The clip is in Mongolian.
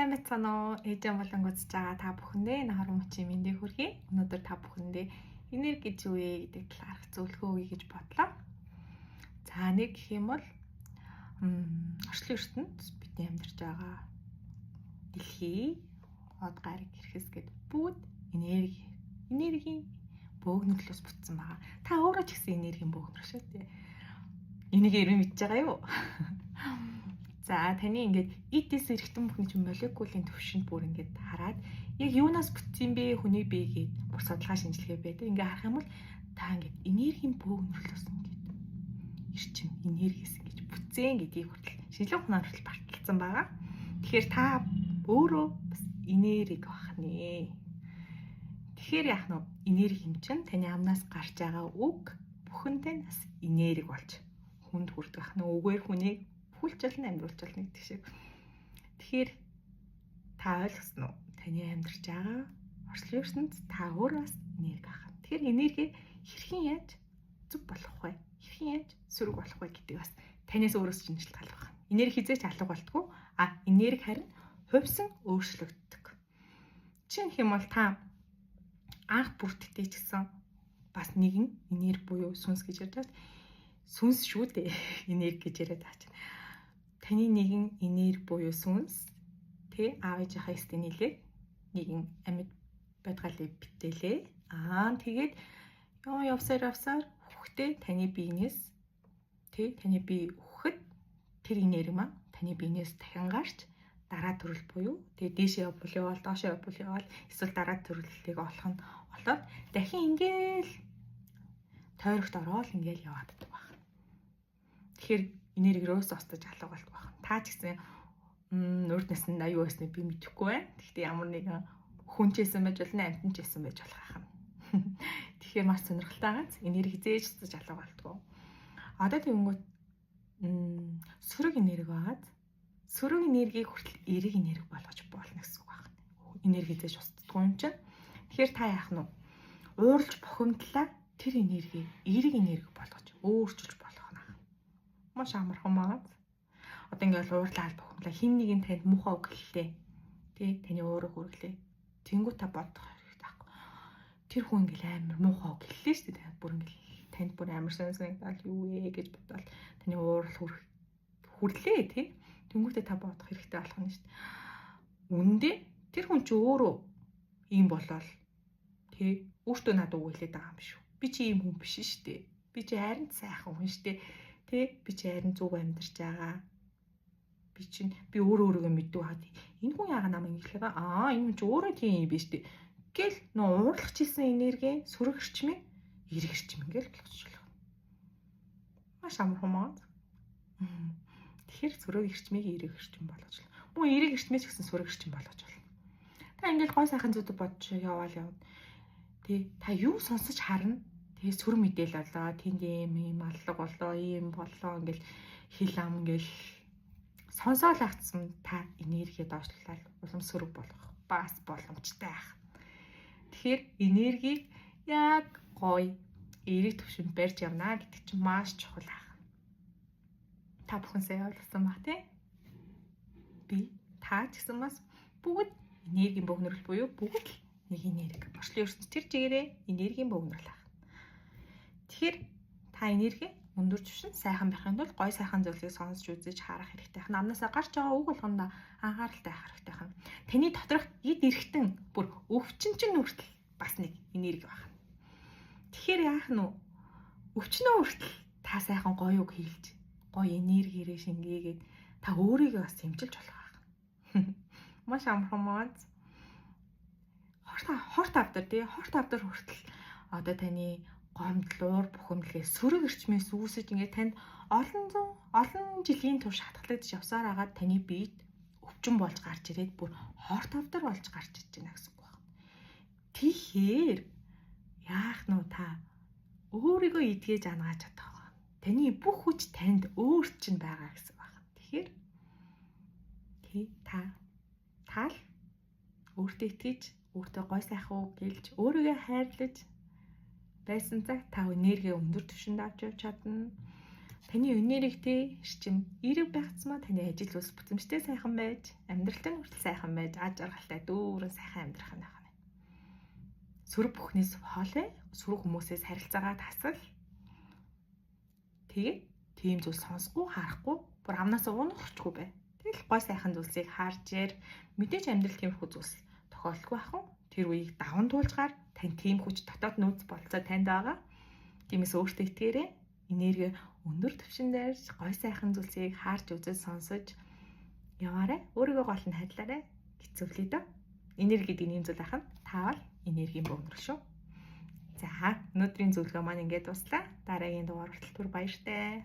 Сайн байцгаана уу? Ээжэн болон үзэж байгаа та бүхэндээ нахар мөчийн мэндийг хүргэе. Өнөөдөр та бүхэндээ энерги гэж юу вэ гэдэг талаарх зөвлөгөө өгье гэж бодлоо. За нэг гэх юм бол орчлон ертөнд бидний амьдарч байгаа дэлхий, хот гариг хэрэгсгээд бүгд энергийн бөөгнөрлөөс бүтсэн байгаа. Та өөрөө ч гэсэн энергийн бөөгнөр шүү дээ. Энийг эргэн мэдж байгаа юу? За таны ингээд эдээс эргэтэн бүхний молекулын төвшөнд бүр ингээд хараад яг юунаас бүтсэн бэ хүний бие гээд бүр судалгаа шинжилгээ байдаг. Ингээд харах юм бол та ингээд энергийн бөөгнөрлөөс ингээд эрчим энергиэс ингэж бүтсэн гэдгийг хүртэл шинжилгээ ухаанаар хүртэл баталсан байгаа. Тэгэхээр та өөрөө бас энерги бахны. Тэгэхээр яах нь энерги юм чинь таны амнаас гарч байгаа үг бүхэнтэй бас энерги болж хүнд хүрдэг ах нь үгээр хүнийг хүлжүүлэн амьдруулж болно гэдэг шиг. Тэгэхээр та ойлгосноо таны амьдарч байгаа орчлон ертөнд та өөрөө бас энерги авах. Тэгэхээр энерги хэрхэн яаж зүг болох вэ? Хэрхэн яаж сөрөг болох вэ гэдэг бас танаас өөрөөс чинь шалтгаалж байгаа. Энерги хизээч алга болтгоо. Энерги харин хувьсан өөрчлөгддөг. Жишээ нь бол та анх бүртгэдэг ч гэсэн бас нэгэн энерги буюу сүнс гэж ярьж байна. Сүнс шүү дээ. Энерги гэж яриад байгаа чинь. Таны нэгэн энерги буюу сүнс тэ аав ээжийнхаа эстэй нийлээ нэгэн амьд байдгалыг битээлээ. Тэгээд явсаар хөхтэй таны биенээс тэ таны бие өгөхөд тэр энерги маань таны биенээс дахин гарч дараа төрөл буюу тэгээ дээшээ явбал доошоо явбал эсвэл дараа төрөлийг олох нь болоод дахин ингээл тойрогт ороод ингээл яваад байдаг байна. Тэгэхээр энерги рөөс остож алга болдог байна. Та ч гэсэн урд наснд аюу байсныг би мэдэхгүй байна. Гэхдээ ямар нэгэн хүн ч байсан байж болно, амьтан ч байсан байж болох юм. Тэгэхээр маш сонирхолтой гац энерги зээж цэж алга болдог. Одоо тэгэнгүүт сөрөг энерги байгаад сөрөг энергийг хүртэл эерэг энерги болгож болно гэсэн үг байна. Энерги зээж устдаггүй юм чинь. Тэгэхээр та яах нь вэ? Ууралж бухимдлаа тэр энергийг эерэг энерги болгож өөрчилж болох нь. Маш амархан байна. Одоо ингээл уурлаад бухимдлаа хин нэг нь танд муухай үг хэллээ. Тэ таны уурыг хүргэлээ. Тэнгүү та бодох хэрэгтэй байхгүй. Тэр хүн ингээл амар муухай үг хэллээ шүү дээ. Бүр ингээл танд бүр амар санагдал юу вэ гэж бодвол таны уурал хүрлээ тий. Тэнгүүтээ та бодох хэрэгтэй болох нь шүү дээ. Үндэ тэр хүн чи өөрөө ийм болол тий өөртөө надад үг хэлээд байгаа юм шүү. Би чи ийм хүн биш шүү дээ. Би чи харин сайхан хүн шүү дээ. Тэ би чи харин зүг амьдарч байгаа. Би өөрийгөө мэддэг хаад. Энэ хүн яага намайг ингэхлээр энэ хүн чи өөрөө тийм юм биш дээ. Гэл нөө уурлах чийсэн энерги сөрөг эрчмийг эерэг эрчим ингээл болчихлоо. Маш амархан маа. Тэгэхээр сөрөг эрчмийг эерэг эрчим болгож байна. Мөн эерэг эрчмээс гэсэн сөрөг эрчим болгож байна. Та ингээл гой сайхан зүйлүүд бодож явна. Тэ та юу сонсож харна? Тэгээ сүр мэдээл болоо, тэнд ийм аллаг болоо, ийм болоо ингээл хил ам ингээл сонсоол агцсан та энерги доошлуулаад улам сөрөг болох бас боломжтой байх. Тэгэхээр энергийг яг гоё эерэг төвшөнд барьж явна гэдэг чинь маш чухал байх. Та бүхэн сайн ойлгосон баг тий? Би та ч гэсэн бас бүгд энергийн бөөгнөрөл буюу бүгд нэг энерги. Орчлон ертөнд тэр чигээрээ энергийн бөөгнөрөл байх. Тэгэхээр та энерги өндөр түвшин сайхан байхын тулд гой сайхан зүйлийг сонсч үзэж харах хэрэгтэй. Намнаасаа гарч байгаа үг болгонд анхааралтай байх хэрэгтэй байна. Таны доторх эд эрхтэн бүр өвчин хүртэл бас нэг энерги байна. Тэгэхээр яах нь вэ? Өвчнөө хүртэл та сайхан гоё үг хэлж, гоё энергиэрээ шингээгээд та өөрийгөө бас хэмжилж болох байна. Маш амархан мод. Хорт авдар хүртэл одоо таны гомдлуур бухимдлээ сөрөг эрчмээс үүсэж ингээд танд олон жилийн турш хатгалагдаж явсаар агаад таны биед өвчин болж гарч ирээд бүр хорт авдар болж гарч иж байна гэсэн үг байна. Тэгэхээр яах нь та өөрийгөө эдгэж ангааж чадах байна. Таны бүх хүч танд өөр чинь байгаа гэсэн байна. Тэгэхээр та л өөртөө итгэж, өөртөө гой сайхан үг гэлж, өөрийгөө хайрлаж байсан цаг та энерги өндөр түвшинд авч явж чадна. Таны энергитэй эрчим эерэг байхцмаа таны ажил үйлс бүтэмжтэй сайхан байж, амьдралтай нь хүртэл сайхан байж, аж аргалтай дүүрэн сайхан амьдрах нь байна. Сөрөг бүхнээс хоолой, сөрөг хүмүүсээс харилцаагаа тасал. Тэгээд тийм зүйл сонсохгүй, харахгүй, бүр амнаас уунахчгүй бай. Тэгэл гой сайхан зүйлсийг харж яар, мэдээж амьдрал тиймэрхүү зүйлс тохиолдохгүй ахын. Тэр үеийг даван туулж гар, тань тийм хүч дотоод нөөц болцоо танд байгаа. Тиймээс өөртөө итгээрэй. Энерги өндөр түвшин дээрж гой сайхан зүйлсийг харж үзэж сонсож яваарай. Өөрийгөө гол нь хайрлаарай. Хэцүүлээ дөө. Энерги гэдэг юм зүйл ахын таавал энергийн бөөнөр шүү. За өнөөдрийн зөвлөгөө маань ингээд дуслаа. Дараагийн дугаар хүртэл түр баяртай.